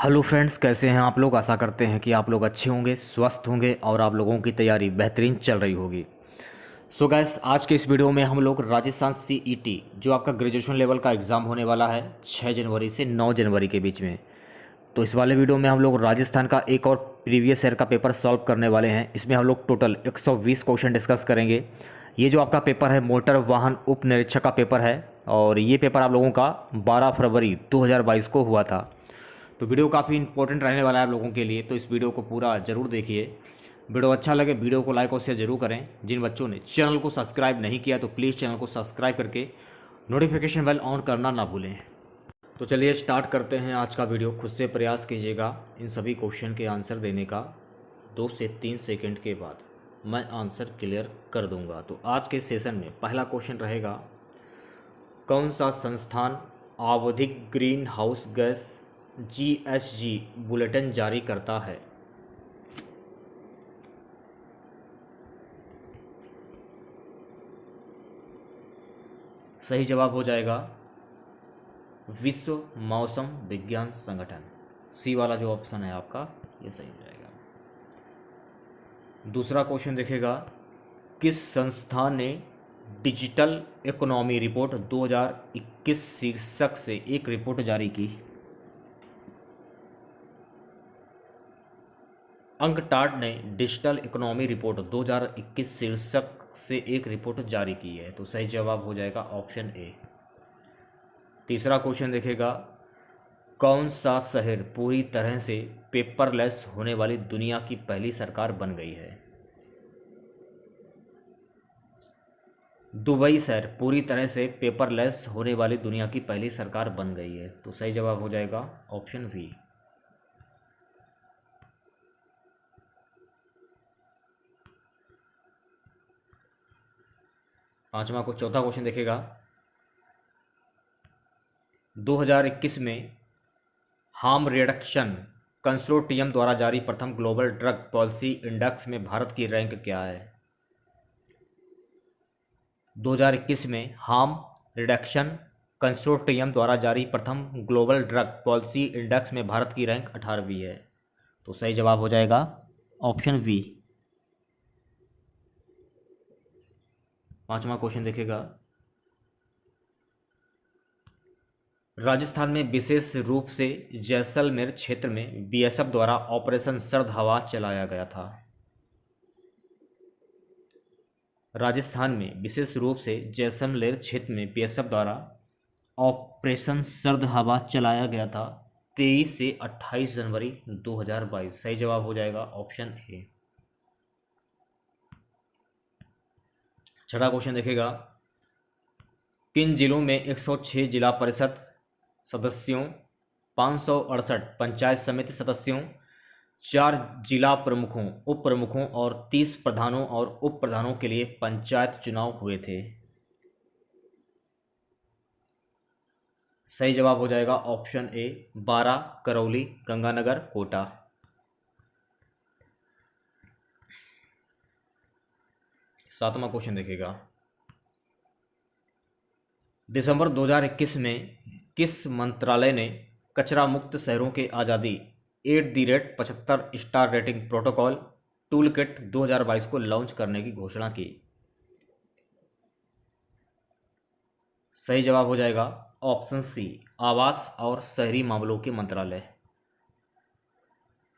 Hello friends, कैसे हैं आप लोग। आशा करते हैं कि आप लोग अच्छे होंगे, स्वस्थ होंगे और आप लोगों की तैयारी बेहतरीन चल रही होगी। सो गैस, आज के इस वीडियो में हम लोग राजस्थान सीईटी जो आपका ग्रेजुएशन लेवल का एग्ज़ाम होने वाला है 6 जनवरी से 9 जनवरी के बीच में, तो इस वाले वीडियो में हम लोग राजस्थान का एक और प्रीवियस ईयर का पेपर सॉल्व करने वाले हैं। इसमें हम लोग टोटल 120 क्वेश्चन डिस्कस करेंगे। ये जो आपका पेपर है मोटर वाहन उप निरीक्षक का पेपर है और ये पेपर आप लोगों का 12 फरवरी 2022 को हुआ था। तो वीडियो काफ़ी इंपॉर्टेंट रहने वाला है आप लोगों के लिए, तो इस वीडियो को पूरा ज़रूर देखिए। वीडियो अच्छा लगे वीडियो को लाइक और शेयर जरूर करें। जिन बच्चों ने चैनल को सब्सक्राइब नहीं किया तो प्लीज़ चैनल को सब्सक्राइब करके नोटिफिकेशन बेल ऑन करना ना भूलें। तो चलिए स्टार्ट करते हैं आज का वीडियो। खुद से प्रयास कीजिएगा इन सभी क्वेश्चन के आंसर देने का। 2 से 3 सेकंड के बाद मैं आंसर क्लियर कर दूंगा। तो आज के सेशन में पहला क्वेश्चन रहेगा, कौन सा संस्थान आवधिक green house gas GHG bulletin जारी करता है। सही जवाब हो जाएगा विश्व मौसम विज्ञान संगठन। सी वाला जो ऑप्शन है आपका ये सही हो जाएगा। दूसरा क्वेश्चन देखेगा, किस संस्थान ने डिजिटल इकोनॉमी रिपोर्ट 2021 शीर्षक से एक रिपोर्ट जारी की। अंकटाड ने डिजिटल इकोनॉमी रिपोर्ट 2021 शीर्षक से एक रिपोर्ट जारी की है। तो सही जवाब हो जाएगा ऑप्शन ए। तीसरा क्वेश्चन देखेगा, कौन सा शहर पूरी तरह से पेपरलेस होने वाली दुनिया की पहली सरकार बन गई है। दुबई शहर पूरी तरह से पेपरलेस होने वाली दुनिया की पहली सरकार बन गई है। तो सही जवाब हो जाएगा ऑप्शन बी। चौथा क्वेश्चन देखेगा, 2021 में हार्म रिडक्शन कंसोर्टियम द्वारा जारी प्रथम ग्लोबल ड्रग पॉलिसी इंडेक्स में भारत की रैंक क्या है। 2021 में हार्म रिडक्शन कंसोर्टियम द्वारा जारी प्रथम ग्लोबल ड्रग पॉलिसी इंडेक्स में भारत की रैंक 18वीं है। तो सही जवाब हो जाएगा ऑप्शन बी। पांचवा क्वेश्चन देखेगा, राजस्थान में विशेष रूप से जैसलमेर क्षेत्र में बीएसएफ द्वारा ऑपरेशन सर्द हवा चलाया गया था। राजस्थान में विशेष रूप से जैसलमेर क्षेत्र में बीएसएफ द्वारा ऑपरेशन सर्द हवा चलाया गया था 23 से 28 जनवरी 2022। सही जवाब हो जाएगा ऑप्शन ए। छठा क्वेश्चन देखेगा, किन जिलों में 106 जिला परिषद सदस्यों, 568 पंचायत समिति सदस्यों, 4 जिला प्रमुखों, उप प्रमुखों और 30 प्रधानों और उप प्रधानों के लिए पंचायत चुनाव हुए थे। सही जवाब हो जाएगा ऑप्शन ए, 12 करौली, गंगानगर, कोटा। सातवां क्वेश्चन देखेगा, दिसंबर 2021 में किस मंत्रालय ने कचरा मुक्त शहरों के आज़ादी @ 75 star rating protocol tool kit 2022 को लॉन्च करने की घोषणा की। सही जवाब हो जाएगा ऑप्शन सी, आवास और शहरी मामलों के मंत्रालय।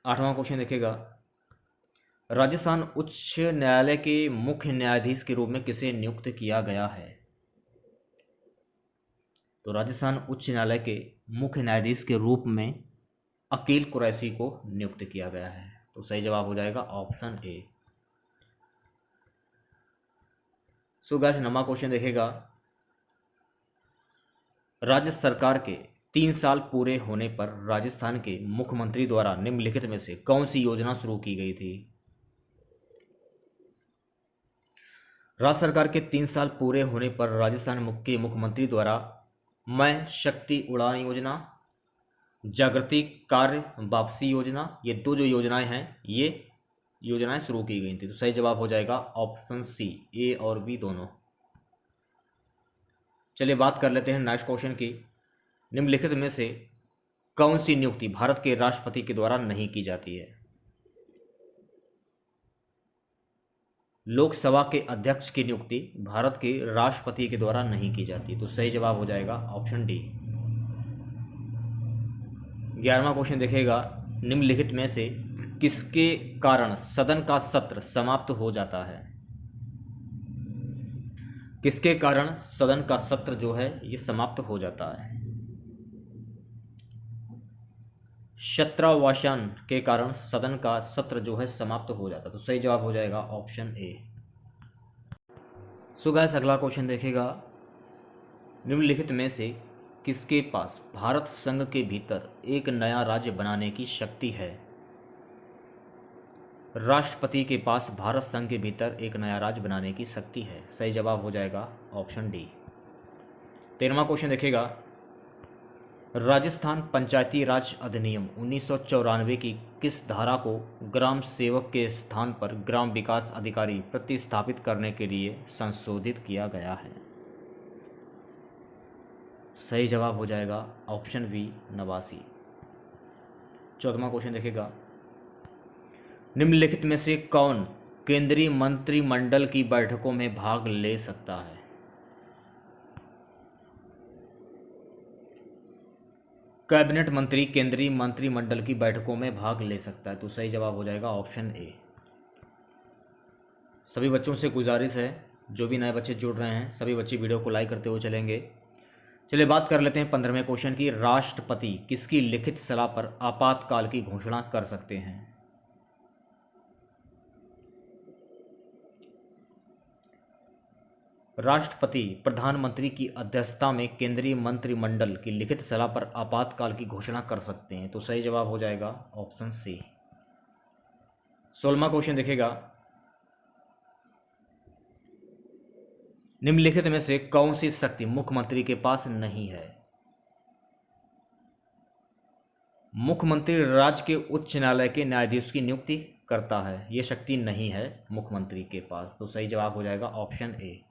आठवां क्वेश्चन देखेगा, राजस्थान उच्च न्यायालय के मुख्य न्यायाधीश के रूप में किसे नियुक्त किया गया है। तो राजस्थान उच्च न्यायालय के मुख्य न्यायाधीश के रूप में अकील कुरैशी को नियुक्त किया गया है। तो सही जवाब हो जाएगा ऑप्शन ए। सो गाइस, 9वां क्वेश्चन देखेगा, राज्य सरकार के 3 साल पूरे होने पर राजस्थान के मुख्यमंत्री द्वारा निम्नलिखित में से कौन सी योजना शुरू की गई थी। राज्य सरकार के 3 साल पूरे होने पर राजस्थान के मुख्यमंत्री द्वारा मैं शक्ति उड़ान योजना, जागृति कार्य वापसी योजना, ये 2 जो योजनाएं हैं ये योजनाएं शुरू की गई थी। तो सही जवाब हो जाएगा ऑप्शन सी, ए और बी दोनों। चलिए बात कर लेते हैं नेक्स्ट क्वेश्चन की। निम्नलिखित में से कौन सी नियुक्ति भारत के राष्ट्रपति के द्वारा नहीं की जाती है? लोकसभा के अध्यक्ष की नियुक्ति भारत के राष्ट्रपति के द्वारा नहीं की जाती। तो सही जवाब हो जाएगा ऑप्शन डी। 11वां क्वेश्चन देखेगा, निम्नलिखित में से किसके कारण सदन का सत्र समाप्त हो जाता है? किसके कारण सदन का सत्र जो है ये समाप्त हो जाता है? छात्रावासन के कारण सदन का सत्र जो है समाप्त हो जाता है। तो सही जवाब हो जाएगा ऑप्शन ए। सो गाइस, अगला क्वेश्चन देखेगा, निम्नलिखित में से किसके पास भारत संघ के भीतर एक नया राज्य बनाने की शक्ति है? राष्ट्रपति के पास भारत संघ के भीतर एक नया राज्य बनाने की शक्ति है। सही जवाब हो जाएगा ऑप्शन डी। 13वां क्वेश्चन देखेगा, राजस्थान पंचायती राज अधिनियम 1994 की किस धारा को ग्राम सेवक के स्थान पर ग्राम विकास अधिकारी प्रतिस्थापित करने के लिए संशोधित किया गया है? सही जवाब हो जाएगा ऑप्शन बी 89। 14वां क्वेश्चन देखेगा, निम्नलिखित में से कौन केंद्रीय मंत्रिमंडल की बैठकों में भाग ले सकता है? कैबिनेट मंत्री केंद्रीय मंत्रिमंडल की बैठकों में भाग ले सकता है। तो सही जवाब हो जाएगा ऑप्शन ए। सभी बच्चों से गुजारिश है, जो भी नए बच्चे जुड़ रहे हैं सभी बच्चे वीडियो को लाइक करते हुए चलेंगे। चलिए बात कर लेते हैं 15वें क्वेश्चन की, राष्ट्रपति किसकी लिखित सलाह पर आपातकाल की घोषणा कर सकते हैं? राष्ट्रपति प्रधानमंत्री की अध्यक्षता में केंद्रीय मंत्रिमंडल की लिखित सलाह पर आपातकाल की घोषणा कर सकते हैं। तो सही जवाब हो जाएगा ऑप्शन सी। 16वां क्वेश्चन देखेगा, निम्नलिखित में से कौन सी शक्ति मुख्यमंत्री के पास नहीं है? मुख्यमंत्री राज्य के उच्च न्यायालय के न्यायाधीश की नियुक्ति करता है, ये शक्ति नहीं है मुख्यमंत्री के पास। तो सही जवाब हो जाएगा ऑप्शन ए।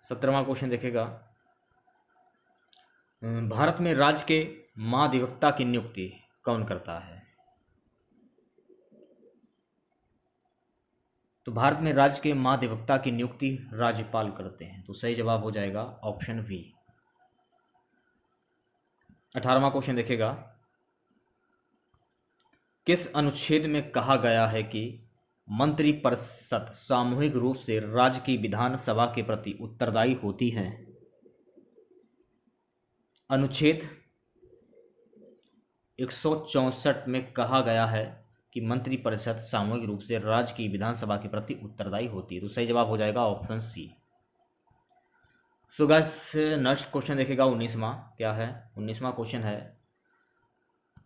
17वां क्वेश्चन देखेगा, भारत में राज्य के महाधिवक्ता की नियुक्ति कौन करता है? तो भारत में राज्य के महाधिवक्ता की नियुक्ति राज्यपाल करते हैं। तो सही जवाब हो जाएगा ऑप्शन बी। 18वां क्वेश्चन देखेगा, किस अनुच्छेद में कहा गया है कि मंत्रिपरिषद सामूहिक रूप से राज्य की विधानसभा के प्रति उत्तरदायी होती है? अनुच्छेद 164 में कहा गया है कि मंत्रिपरिषद सामूहिक रूप से राज्य की विधानसभा के प्रति उत्तरदायी होती है। तो सही जवाब हो जाएगा option C. So guys, next question देखेगा 19वां। क्या है 19वां क्वेश्चन है,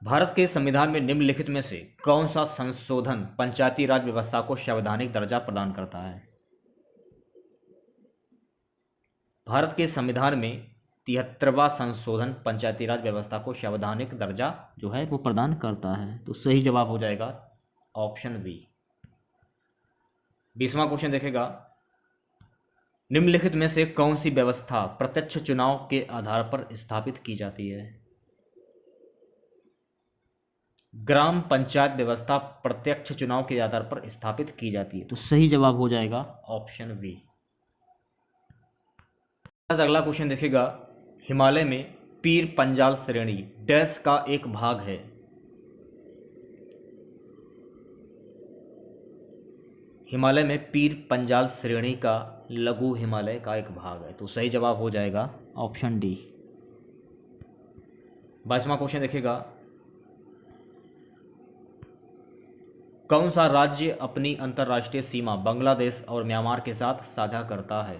भारत के संविधान में निम्नलिखित में से कौन सा संशोधन पंचायती राज व्यवस्था को संवैधानिक दर्जा प्रदान करता है? भारत के संविधान में 73वां संशोधन पंचायती राज व्यवस्था को संवैधानिक दर्जा जो है वो प्रदान करता है। तो सही जवाब हो जाएगा ऑप्शन बी। 20वां क्वेश्चन देखेगा, निम्नलिखित में से कौन सी व्यवस्था प्रत्यक्ष चुनाव के आधार पर स्थापित की जाती है? ग्राम पंचायत व्यवस्था प्रत्यक्ष चुनाव के आधार पर स्थापित की जाती है। तो सही जवाब हो जाएगा ऑप्शन बी। अगला क्वेश्चन देखेगा, हिमालय में पीर पंजाल श्रेणी डैश का एक भाग है? हिमालय में पीर पंजाल श्रेणी का लघु हिमालय का एक भाग है। तो सही जवाब हो जाएगा ऑप्शन डी। 22वां क्वेश्चन देखेगा, कौन सा राज्य अपनी अंतर्राष्ट्रीय सीमा बांग्लादेश और म्यांमार के साथ साझा करता है?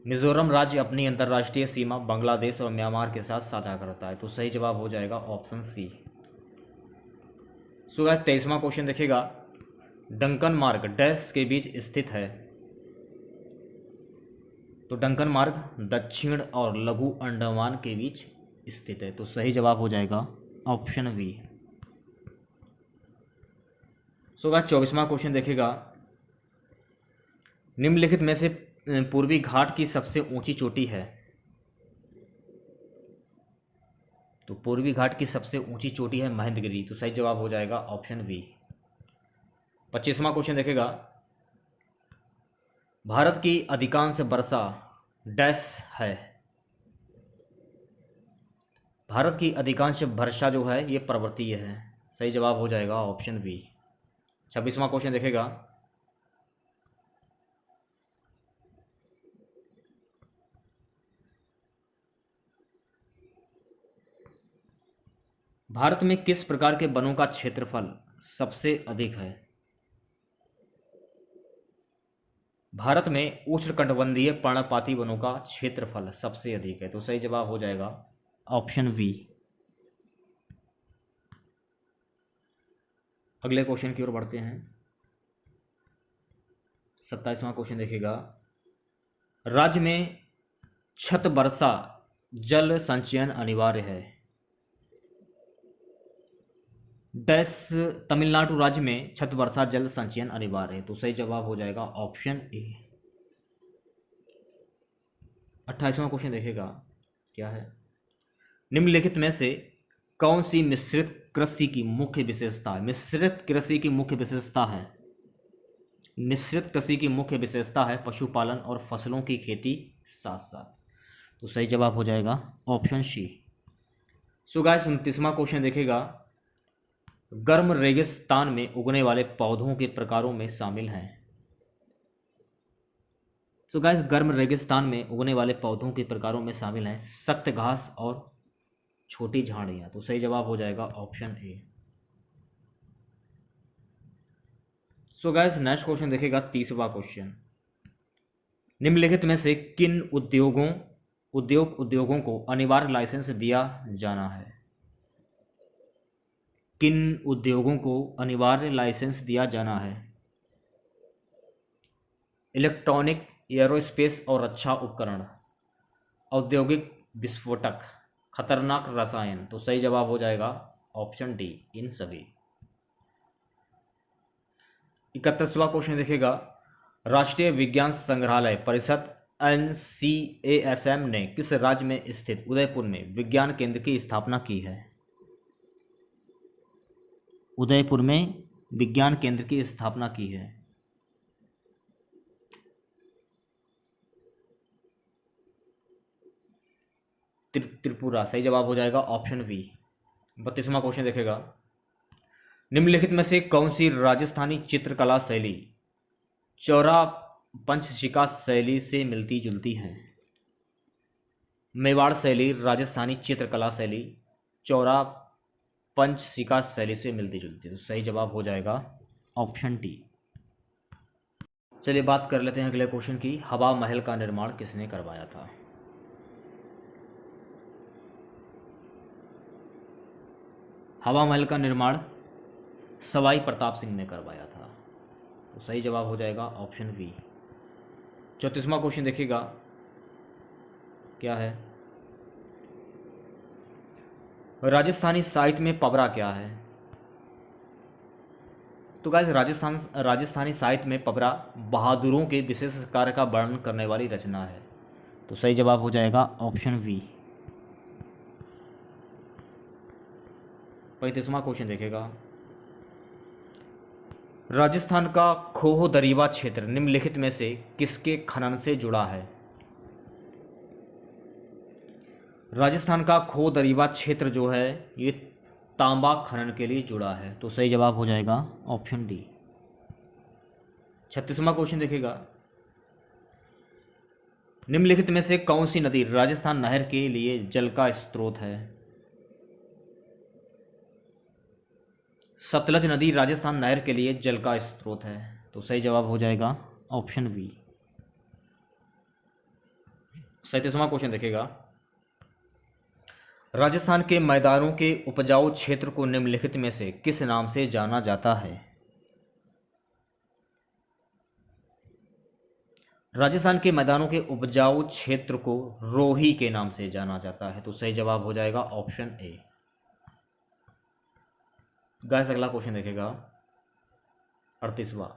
मिजोरम राज्य अपनी अंतर्राष्ट्रीय सीमा बांग्लादेश और म्यांमार के साथ साझा करता है। तो सही जवाब हो जाएगा ऑप्शन सी। सो गाइस, 23वां क्वेश्चन देखेगा, डंकन मार्ग डैश के बीच स्थित है? तो डंकन मार्ग दक्षिण और लघु अंडमान के बीच स्थित है। तो सही जवाब हो जाएगा ऑप्शन बी। सो गाइस, 24वां क्वेश्चन देखेगा, निम्नलिखित में से पूर्वी घाट की सबसे ऊंची चोटी है। तो पूर्वी घाट की सबसे ऊंची चोटी है महेंद्रगिरी। तो सही जवाब हो जाएगा ऑप्शन बी। 25वां क्वेश्चन देखेगा, भारत की अधिकांश वर्षा डैश है। भारत की अधिकांश वर्षा जो है ये पर्वतीय है। सही जवाब हो जाएगा ऑप्शन बी। 26वां क्वेश्चन देखेगा, भारत में किस प्रकार के वनों का क्षेत्रफल सबसे अधिक है। भारत में उष्णकटिबंधीय पर्णपाती वनों का क्षेत्रफल सबसे अधिक है। तो सही जवाब हो जाएगा ऑप्शन बी। अगले क्वेश्चन की ओर बढ़ते हैं। 27वां क्वेश्चन देखिएगा, राज्य में छत वर्षा जल संचयन अनिवार्य है। डैश तमिलनाडु राज्य में छत वर्षा जल संचयन अनिवार्य है। तो सही जवाब हो जाएगा ऑप्शन ए। 28वां क्वेश्चन देखेगा, क्या है, निम्नलिखित में से कौन सी मिश्रित कृषि की मुख्य विशेषता है। मिश्रित कृषि की मुख्य विशेषता है, मिश्रित कृषि की मुख्य विशेषता है पशुपालन और फसलों की खेती साथ साथ। तो सही जवाब हो जाएगा ऑप्शन सी। सो गाइस 29वां क्वेश्चन देखेगा, गर्म रेगिस्तान में उगने वाले पौधों के प्रकारों में शामिल हैं। सो गाइस गर्म रेगिस्तान में उगने वाले पौधों के प्रकारों में शामिल हैं सख्त घास और छोटी झाड़ियां। तो सही जवाब हो जाएगा option A. So guys next question देखेगा 30वां क्वेश्चन, निम्नलिखित में से किन उद्योगों को अनिवार्य लाइसेंस दिया जाना है। किन उद्योगों को अनिवार्य लाइसेंस दिया जाना है। इलेक्ट्रॉनिक, एरोस्पेस और रक्षा उपकरण, औद्योगिक विस्फोटक, खतरनाक रसायन। तो सही जवाब हो जाएगा ऑप्शन डी, इन सभी। 31वां क्वेश्चन देखेगा, राष्ट्रीय विज्ञान संग्रहालय परिषद NCASM ने किस राज्य में स्थित उदयपुर में विज्ञान केंद्र की स्थापना की है। उदयपुर में विज्ञान केंद्र की स्थापना की है। त्रिपुरा। सही जवाब हो जाएगा ऑप्शन बी। 32वां क्वेश्चन देखेगा, निम्नलिखित में से कौन सी राजस्थानी चित्रकला शैली चौरा पंचशिका शैली से मिलती जुलती है। मेवाड़ शैली, राजस्थानी चित्रकला शैली चौरा पंचशिका शैली से मिलती जुलती है। तो सही जवाब हो जाएगा ऑप्शन डी। चलिए बात कर लेते हैं अगले क्वेश्चन की, हवा महल का निर्माण किसने करवाया था। हवा महल का निर्माण सवाई प्रताप सिंह ने करवाया था। तो सही जवाब हो जाएगा ऑप्शन बी। 34वां क्वेश्चन देखिएगा, क्या है, राजस्थानी साहित्य में पबरा क्या है। तो गाइस राजस्थानी साहित्य में पबरा बहादुरों के विशेष कार्य का वर्णन करने वाली रचना है। तो सही जवाब हो जाएगा ऑप्शन बी। 35वां क्वेश्चन देखेगा, राजस्थान का खोह दरीवा क्षेत्र निम्नलिखित में से किसके खनन से जुड़ा है। राजस्थान का खोह दरीवा क्षेत्र जो है ये तांबा खनन के लिए जुड़ा है। तो सही जवाब हो जाएगा ऑप्शन डी। 36वां क्वेश्चन देखेगा, निम्नलिखित में से कौन सी नदी राजस्थान नहर के लिए जल का स्रोत है। सतलज नदी राजस्थान नहर के लिए जल का स्रोत है। तो सही जवाब हो जाएगा ऑप्शन बी। 37वां क्वेश्चन देखेगा, राजस्थान के मैदानों के उपजाऊ क्षेत्र को निम्नलिखित में से किस नाम से जाना जाता है। राजस्थान के मैदानों के उपजाऊ क्षेत्र को रोही के नाम से जाना जाता है। तो सही जवाब हो जाएगा ऑप्शन ए। गाइस अगला क्वेश्चन देखेगा 38वां,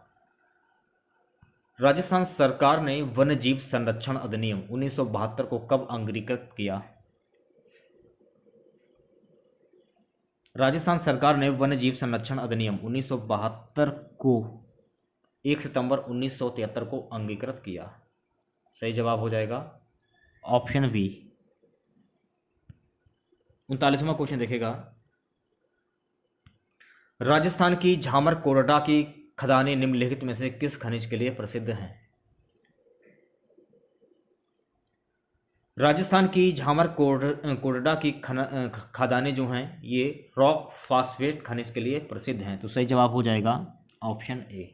राजस्थान सरकार ने वन्य जीव संरक्षण अधिनियम 1972 को कब अंगीकृत किया? राजस्थान सरकार ने वन्य जीव संरक्षण अधिनियम 1972 को 1 सितंबर 1973 को अंगीकृत किया। सही जवाब हो जाएगा ऑप्शन बी। 39वां क्वेश्चन देखेगा, राजस्थान की झामर कोरडा की खदानें निम्नलिखित में से किस खनिज के लिए प्रसिद्ध हैं? राजस्थान की झामर कोरडा की खदानें जो हैं ये रॉक फास्फेट खनिज के लिए प्रसिद्ध हैं। तो सही जवाब हो जाएगा ऑप्शन ए।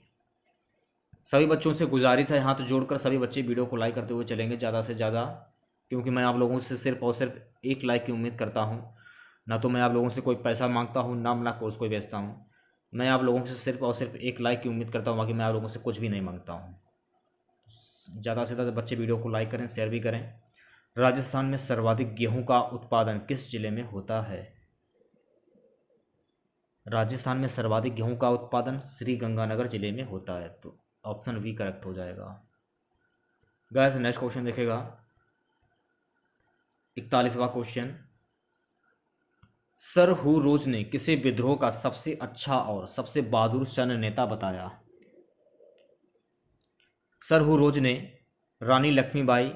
सभी बच्चों से गुजारिश है हाथ जोड़कर सभी बच्चे वीडियो को लाइक करते हुए चलेंगे ज़्यादा से ज़्यादा, क्योंकि मैं आप लोगों से सिर्फ और सिर्फ एक लाइक की उम्मीद करता हूं। ना तो मैं आप लोगों से कोई पैसा मांगता हूं, ना मैं कोर्स कोई बेचता हूं। मैं आप लोगों से सिर्फ और सिर्फ एक लाइक की उम्मीद करता हूं, बाकी मैं आप लोगों से कुछ भी नहीं मांगता हूं। ज़्यादा से ज़्यादा बच्चे वीडियो को लाइक करें, शेयर भी करें। राजस्थान में सर्वाधिक गेहूं का उत्पादन किस जिले में होता है? राजस्थान में सर्वाधिक गेहूं का उत्पादन श्री गंगानगर जिले में होता है। तो ऑप्शन बी करेक्ट हो जाएगा। गाइस नेक्स्ट क्वेश्चन देखेगा, 41वां क्वेश्चन, सर हु रोज ने किसे विद्रोह का सबसे अच्छा और सबसे बहादुर सैन्य नेता बताया? सर हु रोज ने रानी लक्ष्मीबाई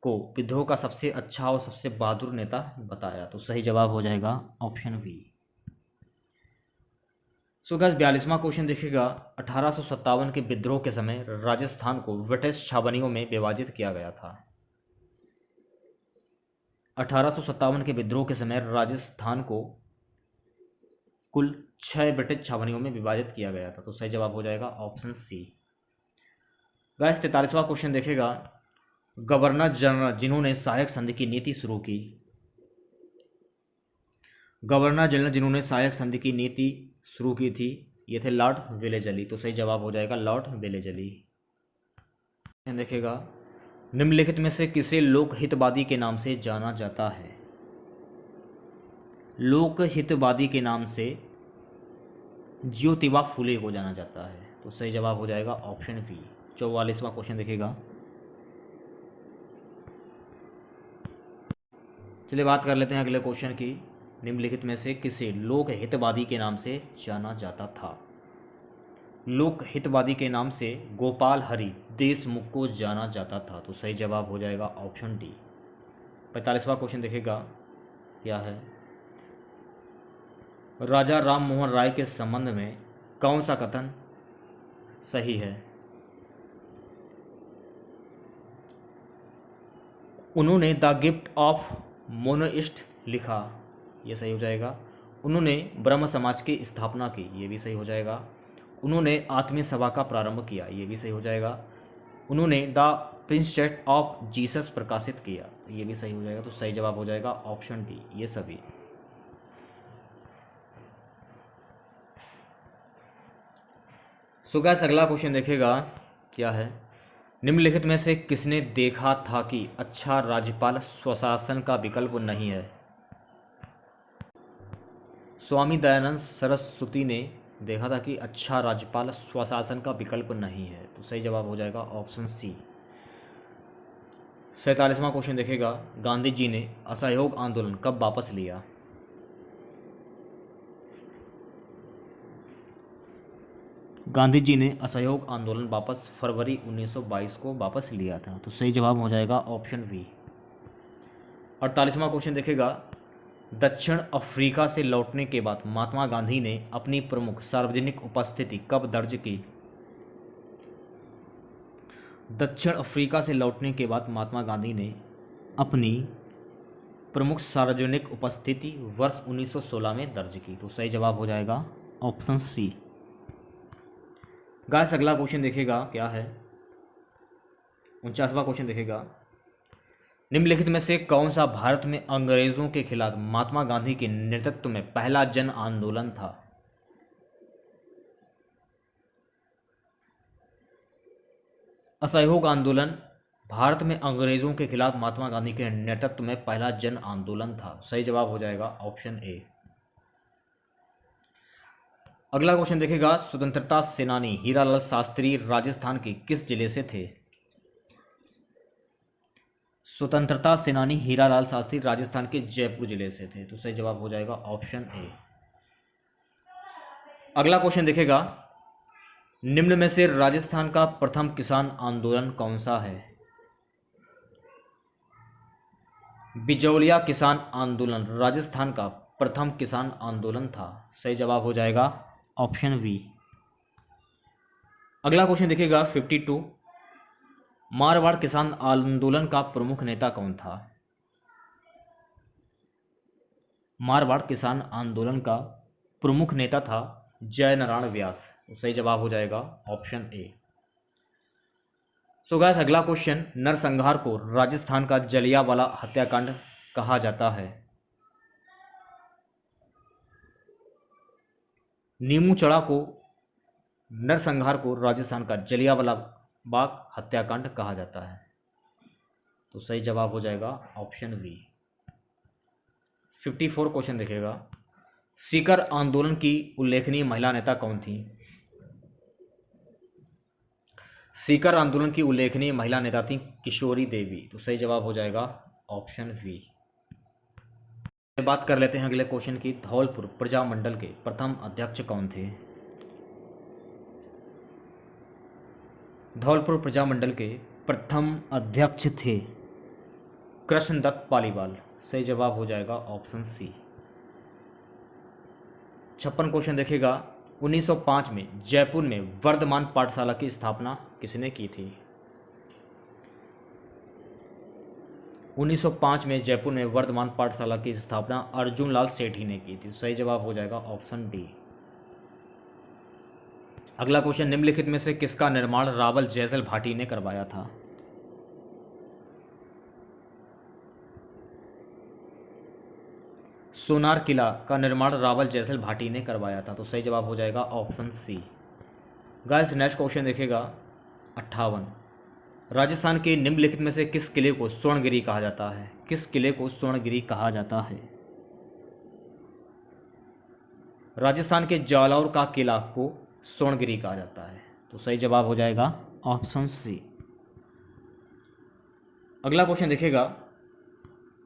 को विद्रोह का सबसे अच्छा और सबसे बहादुर नेता बताया। तो सही जवाब हो जाएगा ऑप्शन बी। सो गाइस 42वां क्वेश्चन देखिएगा, 1857 के विद्रोह के समय राजस्थान को ब्रिटिश छावनियों में विभाजित किया गया था। 1857 के विद्रोह के समय राजस्थान को कुल 6 ब्रिटिश छावनियों में विभाजित किया गया था। तो सही जवाब हो जाएगा ऑप्शन सी। गाइस 43वां क्वेश्चन देखेगा, गवर्नर जनरल जिन्होंने सहायक संधि की नीति शुरू की, गवर्नर जनरल जिन्होंने सहायक संधि की नीति शुरू की थी ये थे लॉर्ड वेलेजली। तो सही जवाब हो जाएगा लॉर्ड वेलेजली। देखेगा, निम्नलिखित में से किसे लोकहितवादी के नाम से जाना जाता है? लोकहितवादी के नाम से ज्योतिबा फुले को जाना जाता है। तो सही जवाब हो जाएगा ऑप्शन बी। 44वां क्वेश्चन देखेगा, चलिए बात कर लेते हैं अगले क्वेश्चन की। निम्नलिखित में से किसे लोकहितवादी के नाम से जाना जाता था? लोकहितवादी के नाम से गोपाल हरि देशमुख को जाना जाता था। तो सही जवाब हो जाएगा ऑप्शन डी। 45वां क्वेश्चन देखेगा, क्या है, राजा राम मोहन राय के संबंध में कौन सा कथन सही है? उन्होंने द गिफ्ट ऑफ मोनोइस्ट लिखा, ये सही हो जाएगा। उन्होंने ब्रह्म समाज की स्थापना की, ये भी सही हो जाएगा। उन्होंने आत्मीय सभा का प्रारंभ किया, ये भी सही हो जाएगा। उन्होंने द प्रिंसेस ऑफ जीसस प्रकाशित किया, ये भी सही हो जाएगा। तो सही जवाब हो जाएगा ऑप्शन डी, ये सभी। सो गाइस अगला क्वेश्चन देखेगा, क्या है, निम्नलिखित में से किसने देखा था कि अच्छा राज्यपाल स्वशासन का विकल्प नहीं है? स्वामी दयानंद सरस्वती ने देखा था कि अच्छा राज्यपाल स्वशासन का विकल्प नहीं है। तो सही जवाब हो जाएगा ऑप्शन सी। 47वां क्वेश्चन देखेगा, गांधी जी ने असहयोग आंदोलन कब वापस लिया? गांधी जी ने असहयोग आंदोलन वापस फरवरी 1922 को वापस लिया था। तो सही जवाब हो जाएगा ऑप्शन बी। 48वां क्वेश्चन देखेगा, दक्षिण अफ्रीका से लौटने के बाद महात्मा गांधी ने अपनी प्रमुख सार्वजनिक उपस्थिति कब दर्ज की? दक्षिण अफ्रीका से लौटने के बाद महात्मा गांधी ने अपनी प्रमुख सार्वजनिक उपस्थिति वर्ष 1916 में दर्ज की। तो सही जवाब हो जाएगा ऑप्शन सी। गाइस अगला क्वेश्चन देखेगा, क्या है, 49वां क्वेश्चन देखेगा, निम्नलिखित में से कौन सा भारत में अंग्रेजों के खिलाफ महात्मा गांधी के नेतृत्व में पहला जन आंदोलन था? असहयोग आंदोलन भारत में अंग्रेजों के खिलाफ महात्मा गांधी के नेतृत्व में पहला जन आंदोलन था। सही जवाब हो जाएगा ऑप्शन ए। अगला क्वेश्चन देखेगा, स्वतंत्रता सेनानी हीरालाल शास्त्री राजस्थान के किस जिले से थे? स्वतंत्रता सेनानी हीरालाल शास्त्री राजस्थान के जयपुर जिले से थे। तो सही जवाब हो जाएगा ऑप्शन ए। अगला क्वेश्चन देखेगा, निम्न में से राजस्थान का प्रथम किसान आंदोलन कौन सा है? बिजौलिया किसान आंदोलन राजस्थान का प्रथम किसान आंदोलन था। सही जवाब हो जाएगा ऑप्शन बी। अगला क्वेश्चन देखिएगा 52, मारवाड़ किसान आंदोलन का प्रमुख नेता कौन था? मारवाड़ किसान आंदोलन का प्रमुख नेता था जय नारायण व्यास। तो सही जवाब हो जाएगा ऑप्शन ए। सो गाइस, अगला क्वेश्चन, नरसंहार को राजस्थान का जलियांवाला हत्याकांड कहा जाता है। नीमूचड़ा को नरसंहार को राजस्थान का जलियांवाला बाग हत्याकांड कहा जाता है। तो सही जवाब हो जाएगा ऑप्शन बी। 54 क्वेश्चन देखिएगा, सीकर आंदोलन की उल्लेखनीय महिला नेता कौन थी? सीकर आंदोलन की उल्लेखनीय महिला नेता थी किशोरी देवी। तो सही जवाब हो जाएगा ऑप्शन बी। बात कर लेते हैं अगले क्वेश्चन की, धौलपुर प्रजामंडल के प्रथम अध्यक्ष कौन थे? धौलपुर प्रजामंडल के प्रथम अध्यक्ष थे कृष्णदत्त पालीवाल। सही जवाब हो जाएगा ऑप्शन सी। 56 क्वेश्चन देखिएगा, 1905 में जयपुर में वर्धमान पाठशाला की स्थापना किसने की थी? 1905 में जयपुर में वर्धमान पाठशाला की स्थापना अर्जुन लाल सेठी ने की थी। सही जवाब हो जाएगा ऑप्शन डी। अगला क्वेश्चन, निम्नलिखित में से किसका निर्माण रावल जयसल भाटी ने करवाया था? सोनार किला का निर्माण रावल जयसल भाटी ने करवाया था। तो सही जवाब हो जाएगा option C. Guys, next question देखिएगा 58, राजस्थान के निम्नलिखित में से किस किले को स्वर्णगिरी कहा जाता है? किस किले को स्वर्णगिरी कहा जाता है? राजस्थान के जालौर का किला को स्वर्णगिरी कहा जाता है। तो सही जवाब हो जाएगा ऑप्शन सी। अगला क्वेश्चन देखिएगा,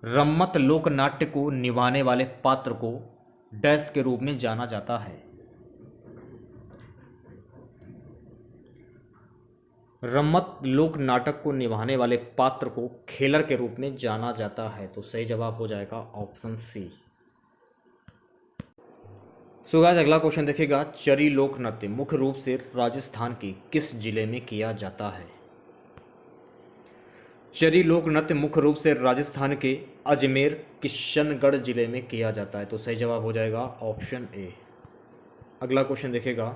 रम्मत लोक नाट्य को निभाने वाले पात्र को डैश के रूप में जाना जाता है? रम्मत लोक नाटक को निभाने वाले पात्र को खेलर के रूप में जाना जाता है। तो सही जवाब हो जाएगा ऑप्शन सी। सो गाइस, अगला क्वेश्चन देखिएगा, चरी लोक नृत्य मुख्य रूप से राजस्थान के किस जिले में किया जाता है? चरी लोक नृत्य मुख्य रूप से राजस्थान के अजमेर किशनगढ़ जिले में किया जाता है। तो सही जवाब हो जाएगा ऑप्शन ए। अगला क्वेश्चन देखिएगा,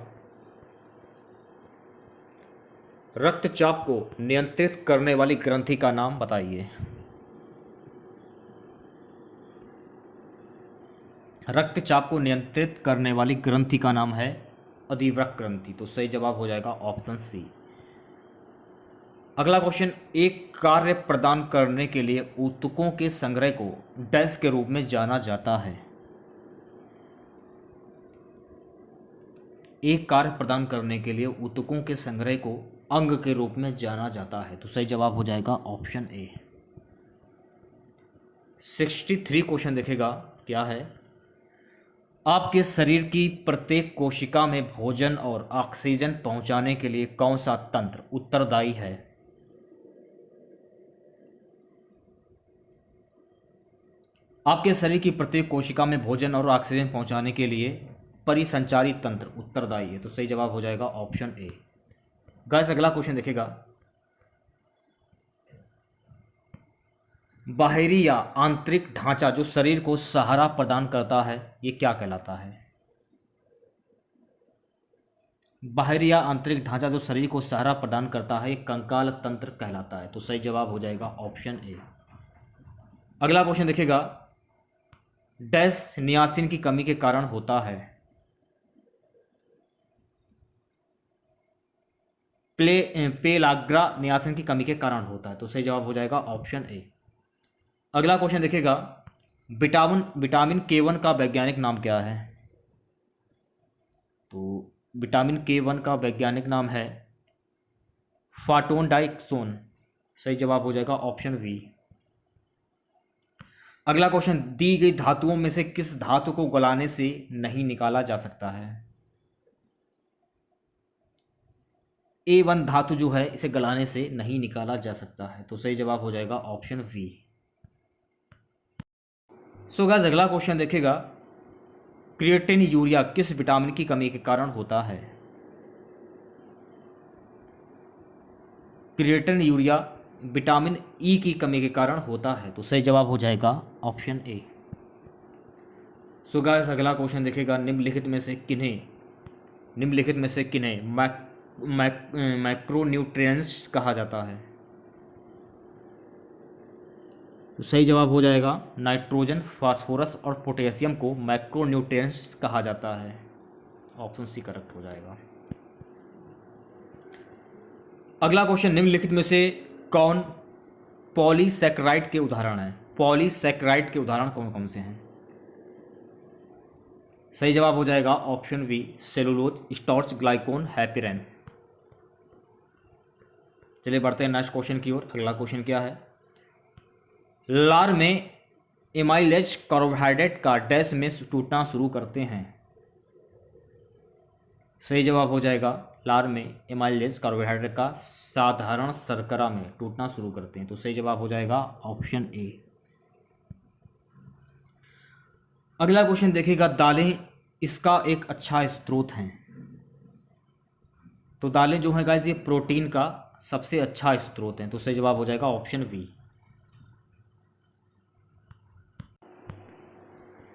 रक्तचाप को नियंत्रित करने वाली ग्रंथि का नाम बताइए। रक्तचाप को नियंत्रित करने वाली ग्रंथि का नाम है अधिवृक्क ग्रंथि। तो सही जवाब हो जाएगा ऑप्शन सी। अगला क्वेश्चन, एक कार्य प्रदान करने के लिए ऊतकों के संग्रह को डैश के रूप में जाना जाता है? एक कार्य प्रदान करने के लिए ऊतकों के संग्रह को अंग के रूप में जाना जाता है। तो सही जवाब हो जाएगा ऑप्शन ए। 63 क्वेश्चन देखेगा, क्या है, आपके शरीर की प्रत्येक कोशिका में भोजन और ऑक्सीजन पहुंचाने के लिए कौन सा तंत्र उत्तरदायी है? आपके शरीर की प्रत्येक कोशिका में भोजन और ऑक्सीजन पहुंचाने के लिए परिसंचारी तंत्र उत्तरदायी है। तो सही जवाब हो जाएगा ऑप्शन ए। गाइस, अगला क्वेश्चन देखेगा, बाहरी या आंतरिक ढांचा जो शरीर को सहारा प्रदान करता है, ये क्या कहलाता है? बाहरी या आंतरिक ढांचा जो शरीर को सहारा प्रदान करता है, ये कंकाल तंत्र कहलाता है। तो सही जवाब हो जाएगा ऑप्शन ए। अगला क्वेश्चन देखिएगा, डैश नियासिन की कमी के कारण होता है? पेलाग्रा नियासिन की कमी के कारण होता है। तो सही जवाब हो जाएगा ऑप्शन ए। अगला क्वेश्चन देखिएगा, विटामिन K1 का वैज्ञानिक नाम क्या है? तो विटामिन K1 का वैज्ञानिक नाम है फाटोनडाइक्सोन। सही जवाब हो जाएगा ऑप्शन बी। अगला क्वेश्चन, दी गई धातुओं में से किस धातु को गलाने से नहीं निकाला जा सकता है? A1 धातु जो है इसे गलाने से नहीं निकाला जा सकता है, तो सही जवाब हो जाएगा ऑप्शन बी। सो गाइस अगला क्वेश्चन देखिएगा, क्रिएटिन यूरिया किस विटामिन की कमी के कारण होता है? क्रिएटिन यूरिया विटामिन ई की कमी के कारण होता है, तो सही जवाब हो जाएगा ऑप्शन ए। सो गाइस अगला क्वेश्चन देखिएगा, निम्नलिखित में से किन्हें मैक्रोन्यूट्रिएंट्स कहा जाता है? तो सही जवाब हो जाएगा नाइट्रोजन, फास्फोरस और पोटेशियम को मैक्रोन्यूट्रिएंट्स कहा जाता है। ऑप्शन सी करेक्ट हो जाएगा। अगला क्वेश्चन, निम्नलिखित में से कौन पॉलीसैकेराइड के उदाहरण है? पॉलीसैकेराइड के उदाहरण कौन कौन से हैं? सही जवाब हो जाएगा option B, cellulose, starch, glycogen, heparin. चलिए बढ़ते हैं नेक्स्ट क्वेश्चन की ओर। अगला क्वेश्चन क्या है, लार में एमाइलेज कार्बोहाइड्रेट का डैश में टूटना शुरू करते हैं? सही जवाब हो जाएगा लार में एमाइलेज कार्बोहाइड्रेट का साधारण शर्करा में टूटना शुरू करते हैं, तो सही जवाब हो जाएगा ऑप्शन ए। अगला क्वेश्चन देखिएगा, दालें इसका एक अच्छा स्रोत हैं? तो दालें जो हैं गाइस ये प्रोटीन का सबसे अच्छा स्रोत हैं, तो सही जवाब हो जाएगा ऑप्शन बी।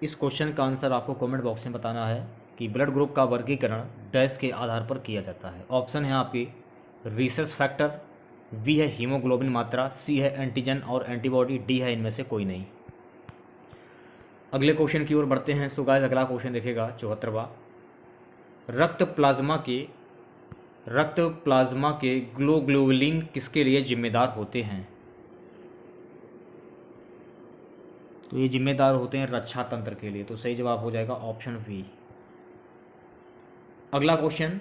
इस क्वेश्चन का आंसर आपको कमेंट बॉक्स में बताना है कि ब्लड ग्रुप का वर्गीकरण डैश के आधार पर किया जाता है। ऑप्शन है आपकी रिसर्च फैक्टर, बी है हीमोग्लोबिन मात्रा, सी है एंटीजन और एंटीबॉडी, डी है इनमें से कोई नहीं। अगले क्वेश्चन की ओर बढ़ते हैं। सो गाइस अगला क्वेश्चन देखेगा 74वां, रक्त प्लाज्मा के ग्लोबुलिन किसके लिए जिम्मेदार होते हैं? तो ये जिम्मेदार होते हैं रक्षा तंत्र के लिए, तो सही जवाब हो जाएगा ऑप्शन बी। अगला क्वेश्चन,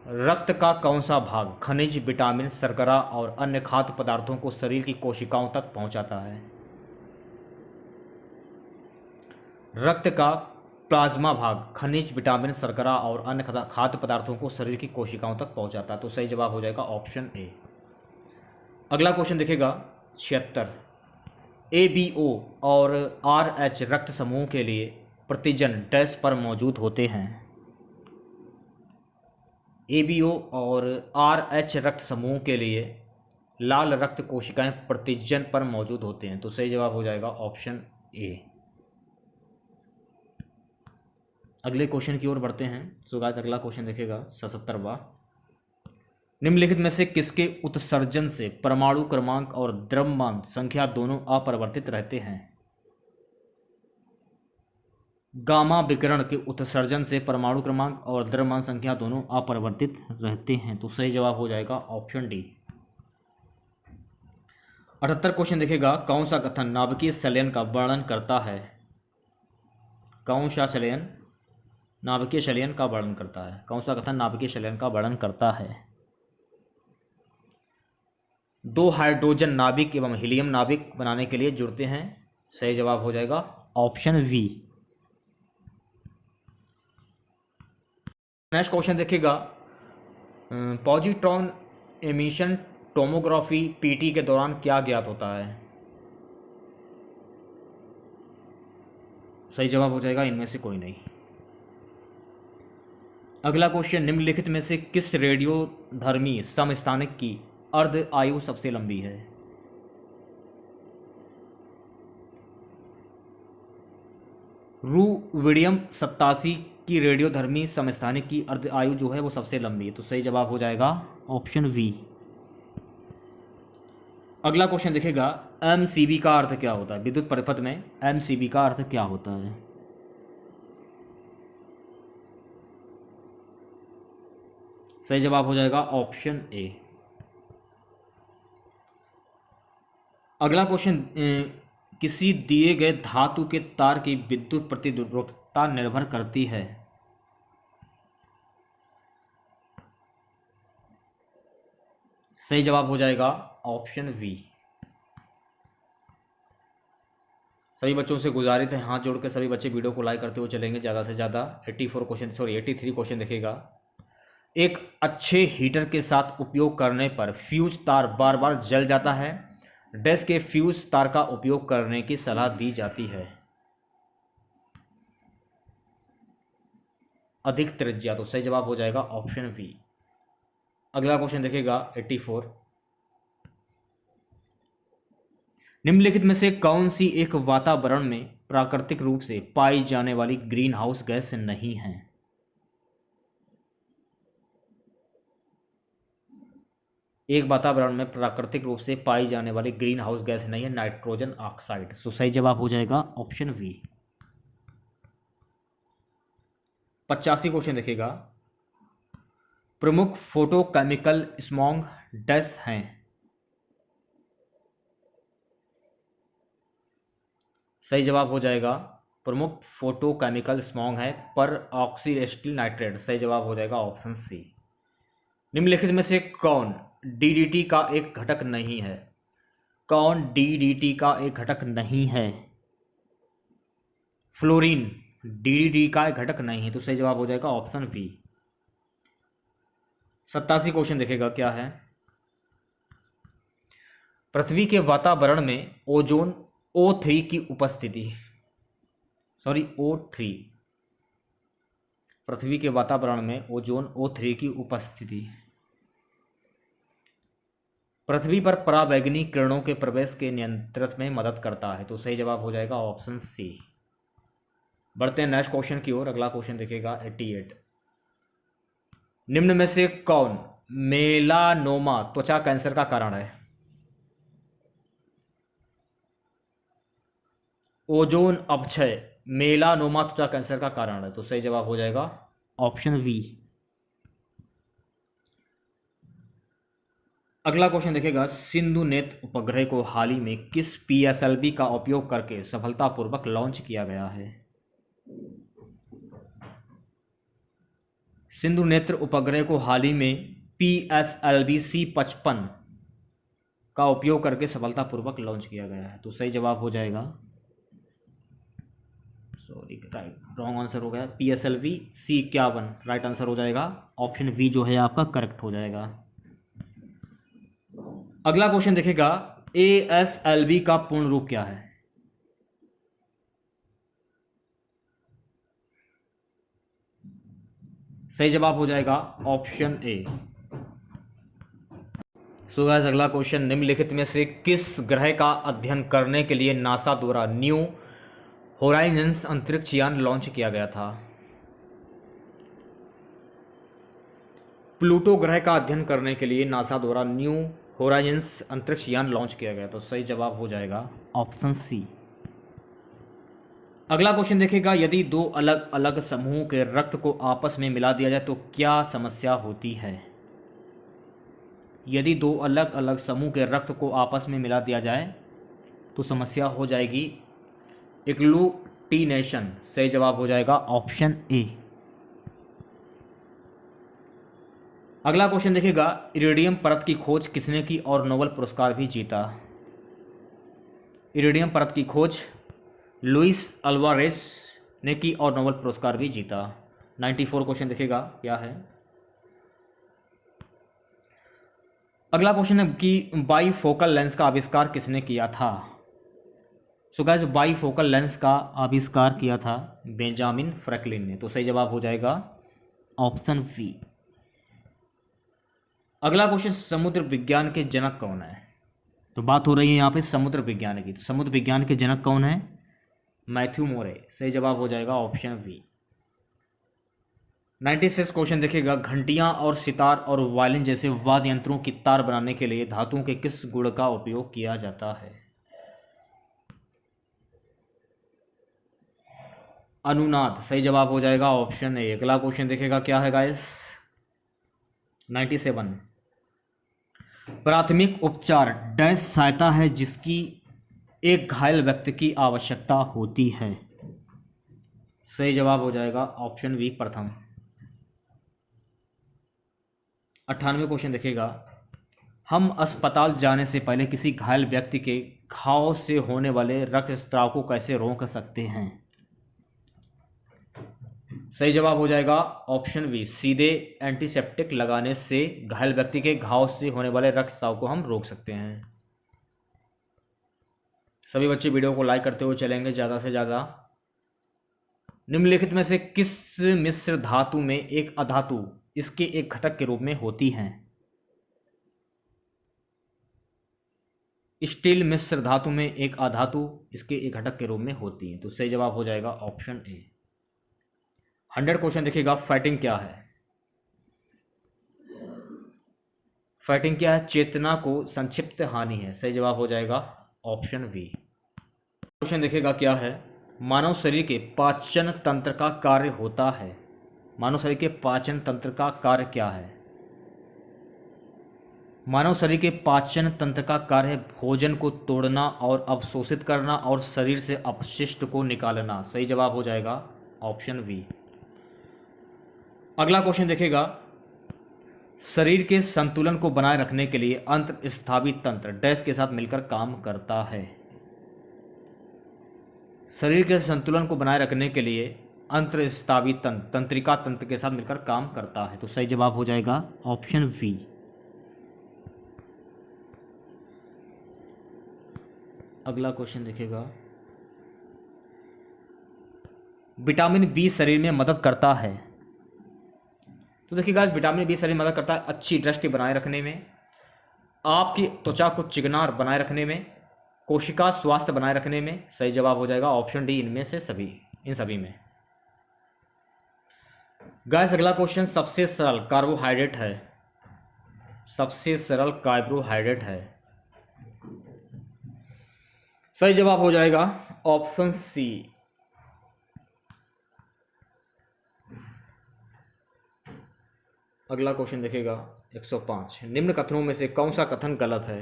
रक्त का कौन सा भाग खनिज, विटामिन, शर्करा और अन्य खाद्य पदार्थों को शरीर की कोशिकाओं तक पहुंचाता है? रक्त का प्लाज्मा भाग खनिज, विटामिन, शर्करा और अन्य खाद्य पदार्थों को शरीर की कोशिकाओं तक पहुंचाता है, तो सही जवाब हो जाएगा ऑप्शन ए। अगला क्वेश्चन देखिएगा 76, ABO और RH रक्त समूह के लिए प्रतिजन डैश पर मौजूद होते हैं? ABO और RH रक्त समूह के लिए लाल रक्त कोशिकाएं प्रतिजन पर मौजूद होते हैं, तो सही जवाब हो जाएगा ऑप्शन ए। अगले क्वेश्चन की ओर बढ़ते हैं। सो गाइस अगला क्वेश्चन देखिएगा 77वां, निम्नलिखित में से किसके उत्सर्जन से परमाणु क्रमांक और द्रव्यमान संख्या दोनों अपरिवर्तित रहते हैं? गामा विकिरण के उत्सर्जन से परमाणु क्रमांक और द्रव्यमान संख्या दोनों अपरिवर्तित रहते हैं, तो सही जवाब हो जाएगा ऑप्शन डी। 78 क्वेश्चन देखेगा, कौन सा कथन नाभिकीय संलयन का वर्णन करता है? कौन सा संलयन नाभिकीय संलयन का वर्णन करता है? कौन सा कथन नाभिकीय संलयन का वर्णन करता है? 2 हाइड्रोजन नाभिक एवं हीलियम नाभिक बनाने के लिए जुड़ते हैं, सही जवाब हो जाएगा ऑप्शन वी। नेक्स्ट क्वेश्चन देखिएगा, पॉजिट्रॉन एमिशन टोमोग्राफी पीटी के दौरान क्या ज्ञात होता है? सही जवाब हो जाएगा इनमें से कोई नहीं। अगला क्वेश्चन, निम्नलिखित में से किस रेडियोधर्मी समस्थानिक की अर्ध आयु सबसे लंबी है? रूबिडियम 87 की रेडियोधर्मी समस्थानिक की अर्ध आयु जो है वो सबसे लंबी है, तो सही जवाब हो जाएगा ऑप्शन वी। अगला क्वेश्चन देखेगा, एमसीबी का अर्थ क्या होता है? विद्युत परिपथ में एमसीबी का अर्थ क्या होता है? सही जवाब हो जाएगा ऑप्शन ए। अगला क्वेश्चन, किसी दिए गए धातु के तार की विद्युत प्रतिरोधकता निर्भर करती है? सही जवाब हो जाएगा ऑप्शन वी। सभी बच्चों से गुजारिश है, हाथ जोड़ के सभी बच्चे वीडियो को लाइक करते हुए चलेंगे ज़्यादा से ज़्यादा। 83 क्वेश्चन देखेगा। एक अच्छे हीटर के साथ उपयोग करने पर फ्यूज तार बार बार जल जाता है। डैश के फ्यूज तार का उपयोग करने की सलाह दी जाती है। अधिक त्रिज्या, तो सही जवाब हो जाएगा ऑप्शन वी। अगला क्वेश्चन देखेगा 84। निम्नलिखित में से कौन सी एक वातावरण में प्राकृतिक रूप से पाई जाने वाली ग्रीन हाउस गैस नहीं है? एक वातावरण में प्राकृतिक रूप से पाई जाने वाली ग्रीन हाउस गैस नहीं है नाइट्रोजन ऑक्साइड। सो सही जवाब हो जाएगा ऑप्शन वी। 85 क्वेश्चन देखेगा। प्रमुख फोटोकेमिकल स्मॉग डैश हैं। सही जवाब हो जाएगा प्रमुख फोटोकेमिकल स्मॉग है पर ऑक्सीडेस्टिल नाइट्रेट। सही जवाब हो जाएगा ऑप्शन सी। निम्नलिखित में से कौन डीडीटी का एक घटक नहीं है? कौन डीडीटी का एक घटक नहीं है? फ्लोरीन डीडीटी का एक घटक नहीं है, तो सही जवाब हो जाएगा ऑप्शन बी। 87 क्वेश्चन देखेगा क्या है। पृथ्वी के वातावरण में ओजोन O3 की उपस्थिति, O3, पृथ्वी के वातावरण में ओजोन O3 की उपस्थिति पृथ्वी पर पराबैंगनी किरणों के प्रवेश के नियंत्रण में मदद करता है, तो सही जवाब हो जाएगा ऑप्शन सी। बढ़ते हैं नेक्स्ट क्वेश्चन की ओर। अगला क्वेश्चन देखेगा 88। निम्न में से कौन मेलानोमा त्वचा कैंसर का कारण है? ओजोन अपक्षय मेलानोमा त्वचा कैंसर का कारण है, तो सही जवाब हो जाएगा ऑप्शन वी। अगला क्वेश्चन देखेगा। सिंधु नेत्र उपग्रह को हाल ही में किस पीएसएलवी का उपयोग करके सफलतापूर्वक लॉन्च किया गया है? सिंधु नेत्र उपग्रह को हाल ही में पीएसएलवी C55 का उपयोग करके सफलतापूर्वक लॉन्च किया गया है, तो सही जवाब हो जाएगा, सॉरी राइट रॉन्ग आंसर हो गया, पीएसएलवी C51 राइट आंसर हो जाएगा। ऑप्शन वी जो है आपका करेक्ट हो जाएगा। अगला क्वेश्चन देखेगा। एएसएलवी का पूर्ण रूप क्या है? सही जवाब हो जाएगा ऑप्शन ए। सो गाइस अगला क्वेश्चन। निम्नलिखित में से किस ग्रह का अध्ययन करने के लिए नासा द्वारा न्यू होराइजन्स अंतरिक्ष यान लॉन्च किया गया था? प्लूटो ग्रह का अध्ययन करने के लिए नासा द्वारा न्यू होराइजन्स अंतरिक्ष यान लॉन्च किया गया, तो सही जवाब हो जाएगा ऑप्शन सी। अगला क्वेश्चन देखेगा। यदि दो अलग अलग समूहों के रक्त को आपस में मिला दिया जाए तो क्या समस्या होती है? यदि दो अलग अलग समूह के रक्त को आपस में मिला दिया जाए तो समस्या हो जाएगी एग्लूटिनेशन। सही जवाब हो जाएगा ऑप्शन ए। अगला क्वेश्चन देखेगा। इरिडियम परत की खोज किसने की और नोबेल पुरस्कार भी जीता? इरिडियम परत की खोज लुइस अल्वारेज ने की और नोबेल पुरस्कार भी जीता। 94 क्वेश्चन देखेगा क्या है। अगला क्वेश्चन है कि बाईफोकल लेंस का आविष्कार किसने किया था? सो गाइस बाईफोकल लेंस का आविष्कार किया था बेंजामिन फ्रैंकलिन ने, तो सही जवाब हो जाएगा ऑप्शन बी। अगला क्वेश्चन। समुद्र विज्ञान के जनक कौन है? तो बात हो रही है यहाँ पे समुद्र विज्ञान की, तो समुद्र विज्ञान के जनक कौन है? मैथ्यू मोरे। सही जवाब हो जाएगा ऑप्शन बी। 96 क्वेश्चन देखेगा। घंटियां और सितार और वायलिन जैसे वाद्य यंत्रों की तार बनाने के लिए धातुओं के किस गुण का उपयोग किया जाता है? अनुनाद। सही जवाब हो जाएगा ऑप्शन ए। अगला क्वेश्चन देखेगा क्या है गाइस। 97। प्राथमिक उपचार डैश सहायता है जिसकी एक घायल व्यक्ति की आवश्यकता होती है? सही जवाब हो जाएगा ऑप्शन बी प्रथम। 98 क्वेश्चन देखेगा। हम अस्पताल जाने से पहले किसी घायल व्यक्ति के घाव से होने वाले रक्तस्राव को कैसे रोक सकते हैं? सही जवाब हो जाएगा ऑप्शन बी, सीधे एंटीसेप्टिक लगाने से घायल व्यक्ति के घाव से होने वाले रक्तस्राव को हम रोक सकते हैं। सभी बच्चे वीडियो को लाइक करते हुए चलेंगे ज़्यादा से ज़्यादा। निम्नलिखित में से किस मिश्र धातु में एक अधातु इसके एक घटक के रूप में होती है? स्टील मिश्र धातु में एक अधातु इसके एक घटक के रूप में होती है, तो सही जवाब हो जाएगा ऑप्शन ए। 100 क्वेश्चन देखिएगा। फाइटिंग क्या है? फाइटिंग क्या है? चेतना को संक्षिप्त हानि है। सही जवाब हो जाएगा ऑप्शन बी। क्वेश्चन देखिएगा क्या है? मानव शरीर के पाचन तंत्र का कार्य होता है। मानव शरीर के पाचन तंत्र का कार्य क्या है? मानव शरीर के पाचन तंत्र का कार्य है भोजन को तोड़ना और अवशोषित करना और शरीर से अपशिष्ट को निकालना। सही जवाब हो जाएगा ऑप्शन बी। अगला क्वेश्चन देखिएगा। शरीर के संतुलन को बनाए रखने के लिए अंतःस्रावी तंत्र डैश के साथ मिलकर काम करता है। शरीर के संतुलन को बनाए रखने के लिए अंतःस्रावी तंत्र तंत्रिका तंत्र के साथ मिलकर काम करता है, तो सही जवाब हो जाएगा ऑप्शन बी। अगला क्वेश्चन देखिएगा। विटामिन बी शरीर में मदद करता है। तो देखिएगा, विटामिन बी शरीर में मदद करता है अच्छी दृष्टि बनाए रखने में, आपकी त्वचा को चिकनार बनाए रखने में, कोशिका स्वास्थ्य बनाए रखने में। सही जवाब हो जाएगा ऑप्शन डी, इनमें से सभी, इन सभी में। गाइस अगला क्वेश्चन सबसे सरल कार्बोहाइड्रेट है। सबसे सरल कार्बोहाइड्रेट है। सही जवाब हो जाएगा ऑप्शन सी। अगला क्वेश्चन देखिएगा 105। निम्न कथनों में से कौन सा कथन गलत है?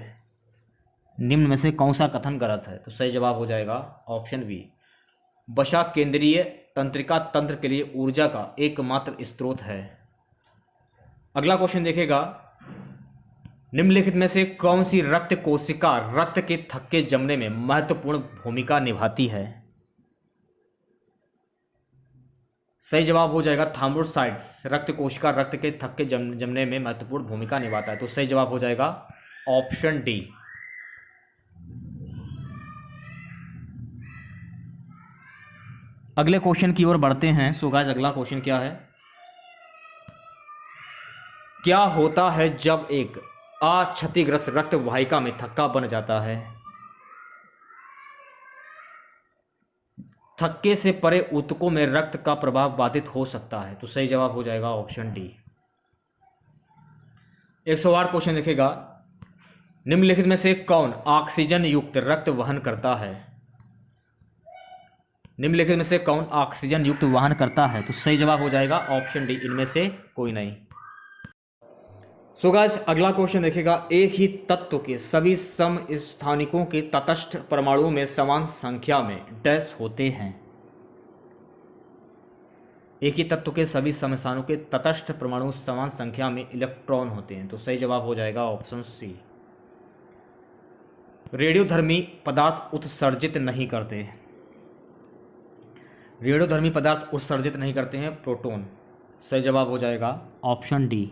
निम्न में से कौन सा कथन गलत है? तो सही जवाब हो जाएगा ऑप्शन बी। वसा केंद्रीय तंत्रिका तंत्र के लिए ऊर्जा का एकमात्र स्रोत है। अगला क्वेश्चन देखिएगा। निम्नलिखित में से कौन सी रक्त कोशिका रक्त के थक्के जमने में महत्वपूर्ण भूमिका निभाती है? सही जवाब हो जाएगा थ्रोम्बोसाइट्स। रक्त कोशिका रक्त के थक्के जमने में महत्वपूर्ण भूमिका निभाता है, तो सही जवाब हो जाएगा ऑप्शन डी। अगले क्वेश्चन की ओर बढ़ते हैं। सो गाइस अगला क्वेश्चन क्या है? क्या होता है जब एक क्षतिग्रस्त रक्त वाहिका में थक्का बन जाता है? थक्के से परे ऊतकों में रक्त का प्रवाह बाधित हो सकता है, तो सही जवाब हो जाएगा ऑप्शन डी। 108 क्वेश्चन देखेगा। निम्नलिखित में से कौन ऑक्सीजन युक्त रक्त वहन करता है? निम्नलिखित में से कौन ऑक्सीजन युक्त वहन करता है? तो सही जवाब हो जाएगा ऑप्शन डी, इनमें से कोई नहीं। सो गाइस अगला क्वेश्चन देखिएगा। एक ही तत्व के सभी समस्थानिकों के तटस्थ परमाणुओं में समान संख्या में डैश होते हैं। एक ही तत्व के सभी समस्थानों के तटस्थ परमाणु समान संख्या में इलेक्ट्रॉन होते हैं, तो सही जवाब हो जाएगा ऑप्शन सी। रेडियोधर्मी पदार्थ उत्सर्जित नहीं करते। रेडियोधर्मी पदार्थ उत्सर्जित नहीं करते हैं प्रोटॉन। सही जवाब हो जाएगा ऑप्शन डी।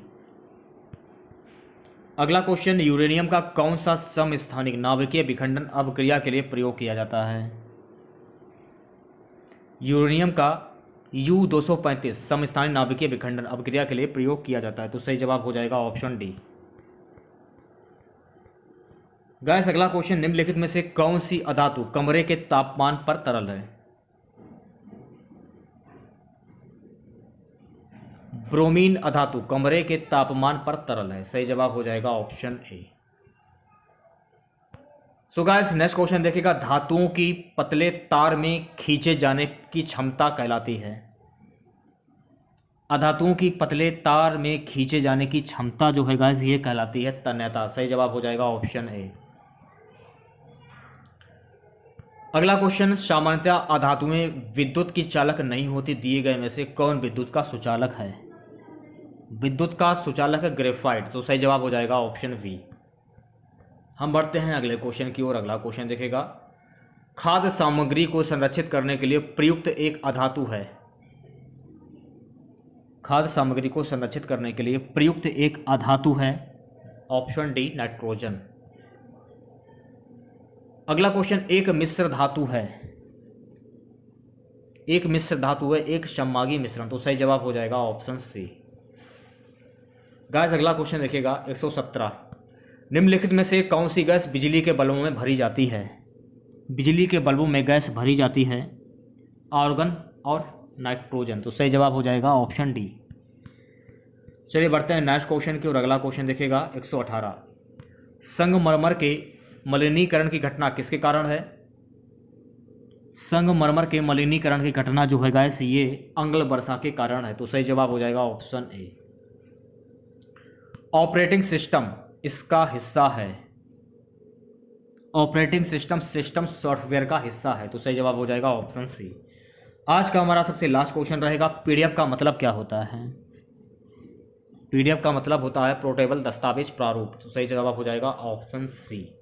अगला क्वेश्चन। यूरेनियम का कौन सा समस्थानिक नाभिकीय विखंडन अभिक्रिया के लिए प्रयोग किया जाता है? यूरेनियम का U-235 समस्थानिक नाभिकीय विखंडन अभिक्रिया के लिए प्रयोग किया जाता है, तो सही जवाब हो जाएगा ऑप्शन डी। गाइस अगला क्वेश्चन। निम्नलिखित में से कौन सी अधातु कमरे के तापमान पर तरल है? ब्रोमीन अधातु कमरे के तापमान पर तरल है। सही जवाब हो जाएगा option A. So guys next question देखिएगा। धातुओं की पतले तार में खींचे जाने की क्षमता कहलाती है। अधातुओं की पतले तार में खींचे जाने की क्षमता जो है गाइस ये कहलाती है तन्यता। सही जवाब हो जाएगा ऑप्शन ए। अगला क्वेश्चन। सामान्यतः अधातुएं विद्युत की चालक नहीं होती, दिए गए में से कौन विद्युत का सुचालक है? विद्युत का सुचालक है ग्रेफाइट, तो सही जवाब हो जाएगा ऑप्शन बी। हम बढ़ते हैं अगले क्वेश्चन की ओर। अगला क्वेश्चन देखेगा, खाद्य सामग्री को संरक्षित करने के लिए प्रयुक्त एक अधातु है। खाद्य सामग्री को संरक्षित करने के लिए प्रयुक्त एक अधातु है। Option D nitrogen. अगला क्वेश्चन, एक मिश्र धातु है। एक मिश्र धातु है एक सममागी मिश्रण, तो सही जवाब हो जाएगा ऑप्शन सी। गैस अगला क्वेश्चन देखिएगा 117, निम्नलिखित में से कौन सी गैस बिजली के बल्बों में भरी जाती है। बिजली के बल्बों में गैस भरी जाती है आर्गन और नाइट्रोजन, तो सही जवाब हो जाएगा ऑप्शन डी। चलिए बढ़ते हैं नेक्स्ट क्वेश्चन की और अगला क्वेश्चन देखिएगा 118, संगमरमर के मलिनीकरण की घटना किसके कारण है। संगमरमर के मलिनीकरण की घटना जो है गैस ये अंगल वर्षा के कारण है, तो सही जवाब हो जाएगा ऑप्शन ए। ऑपरेटिंग सिस्टम इसका हिस्सा है। ऑपरेटिंग सिस्टम सॉफ्टवेयर का हिस्सा है, तो सही जवाब हो जाएगा ऑप्शन सी। आज का हमारा सबसे लास्ट क्वेश्चन रहेगा, पीडीएफ का मतलब क्या होता है। पीडीएफ का मतलब होता है पोर्टेबल दस्तावेज प्रारूप, तो सही जवाब हो जाएगा ऑप्शन सी।